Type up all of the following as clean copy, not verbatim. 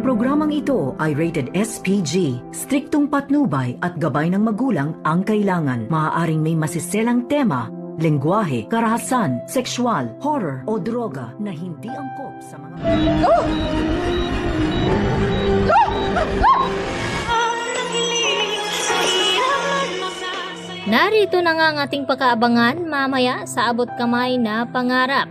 programang ito ay rated SPG. Striktong patnubay at gabay ng magulang ang kailangan. Maaaring may masiselang tema, lengguwahe, karahasan, sexual, horror o droga na hindi angkop sa mga... Narito na nga ang ating pagkaabangan mamaya sa abot kamay na pangarap.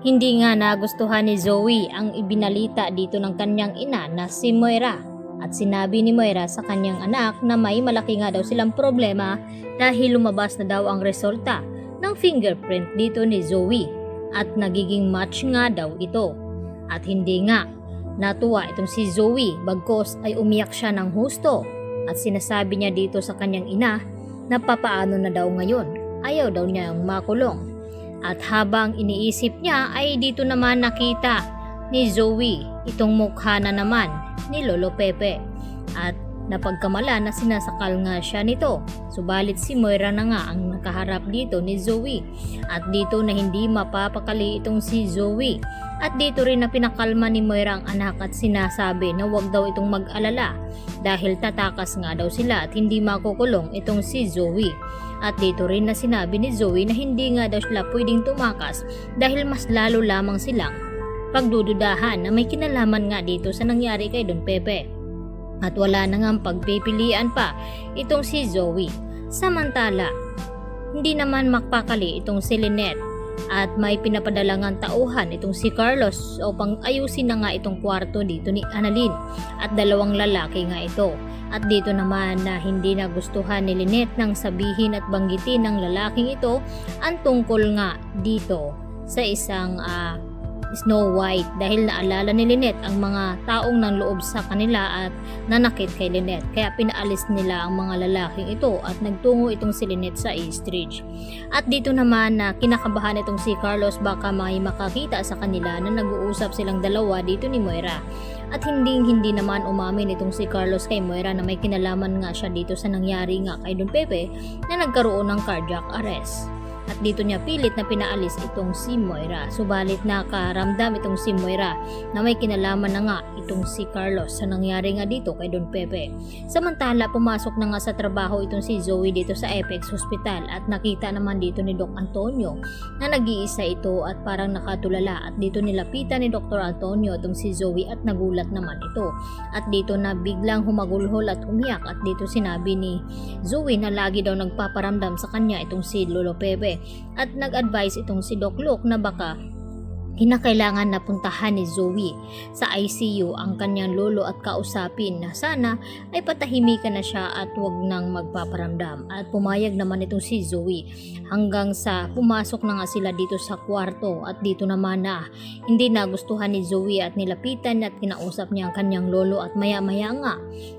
Hindi nga nagustuhan ni Zoe ang ibinalita dito ng kanyang ina na si Moira at sinabi ni Moira sa kanyang anak na may malaki nga daw silang problema dahil lumabas na daw ang resulta ng fingerprint dito ni Zoe at nagiging match nga daw ito. At hindi nga natuwa itong si Zoe bagkos ay umiyak siya ng husto at sinasabi niya dito sa kanyang ina na papaano na daw ngayon, ayaw daw niyang makulong. At habang iniisip niya ay dito naman nakita ni Zoe itong mukha na naman ni Lolo Pepe at napagkamala na sinasakal nga siya nito. Subalit si Moira na nga ang nakaharap dito ni Zoe at dito na hindi mapapakali itong si Zoe at dito rin na pinakalma ni Moira ang anak at sinasabi na wag daw itong mag-alala dahil tatakas nga daw sila at hindi makukulong itong si Zoe. At dito rin na sinabi ni Zoe na hindi nga daw sila pwedeng tumakas dahil mas lalo lamang silang pagdududahan na may kinalaman nga dito sa nangyari kay Don Pepe. At wala na nga pagpipilian pa itong si Zoe. Samantala, hindi naman makpakali itong si Lynette at may pinapadalangang tauhan itong si Carlos upang ayusin na nga itong kwarto dito ni Annalyn at dalawang lalaki nga ito. At dito naman na hindi nagustuhan ni Lynette nang sabihin at banggitin ng lalaking ito ang tungkol nga dito sa isang Snow White dahil naalala ni Lynette ang mga taong nang loob sa kanila at nanakit kay Lynette kaya pinaalis nila ang mga lalaking ito at nagtungo itong si Lynette sa East Ridge. At dito naman na kinakabahan itong si Carlos baka may makakita sa kanila na nag-uusap silang dalawa dito ni Moira. At hindi naman umamin itong si Carlos kay Moira na may kinalaman nga siya dito sa nangyari nga kay Don Pepe na nagkaroon ng cardiac arrest. At dito niya pilit na pinaalis itong si Moira. Subalit nakaramdam itong si Moira na may kinalaman na nga itong si Carlos sa nangyari nga dito kay Don Pepe. Samantala pumasok na nga sa trabaho itong si Zoe dito sa Apex Hospital at nakita naman dito ni Doc Antonio na nag-iisa ito at parang nakatulala at dito nilapitan ni Dr. Antonio itong si Zoe at nagulat naman ito. At dito na biglang humagulhol at umiyak at dito sinabi ni Zoe na lagi daw nagpaparamdam sa kanya itong si Lolo Pepe. At nag-advise itong si Doc Luke na baka kinakailangan na puntahan ni Zoe sa ICU ang kanyang lolo at kausapin na sana ay patahimikan na siya at wag nang magpaparamdam. At pumayag naman itong si Zoe hanggang sa pumasok na nga sila dito sa kwarto at dito naman na hindi nagustuhan ni Zoe at nilapitan at kinausap niya ang kanyang lolo at maya-maya nga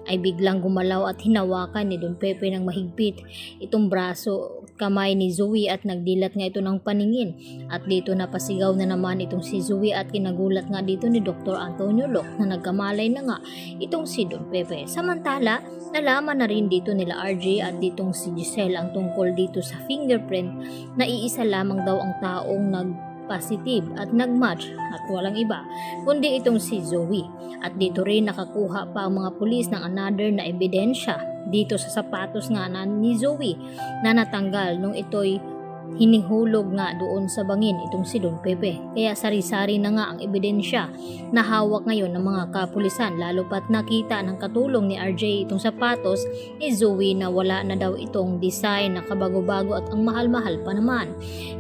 ay biglang gumalaw at hinawakan ni Don Pepe ng mahigpit itong braso kamay ni Zoe at nagdilat nga ito ng paningin at dito napasigaw na naman itong si Zoe at kinagulat nga dito ni Dr. Antonio Locke na nagkamalay na nga itong si Don Pepe. Samantala, nalaman na rin dito nila RJ at ditong si Giselle ang tungkol dito sa fingerprint na iisa lamang daw ang taong nag-positive at nag-match at walang iba kundi itong si Zoe. At dito rin nakakuha pa ang mga pulis ng another na ebidensya dito sa sapatos nga ni Zoe na natanggal nung ito'y hinihulog nga doon sa bangin itong si Don Pepe. Kaya sari-sari na nga ang ebidensya na hawak ngayon ng mga kapulisan lalo pat nakita ng katulong ni RJ itong sapatos ni Zoe na wala na daw itong design na kabago-bago at ang mahal-mahal pa naman.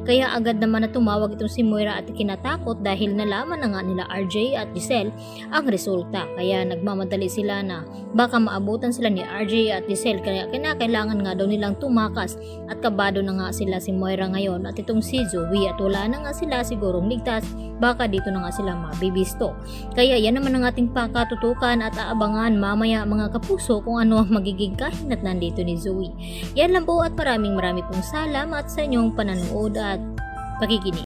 Kaya agad naman na tumawag itong si Moira at kinatakot dahil nalaman na nga nila RJ at Giselle ang resulta. Kaya nagmamadali sila na baka maabutan sila ni RJ at Giselle kaya kailangan nga daw nilang tumakas at kabado na nga sila si Moira ngayon at itong si Zoe at wala na nga sila sigurong ligtas baka dito na nga sila mabibisto. Kaya yan naman ang ating pakatutukan at aabangan mamaya mga kapuso kung ano ang magiging kahinatnan dito ni Zoe. Yan lang po at maraming pong salamat sa inyong panonood at pakikinig.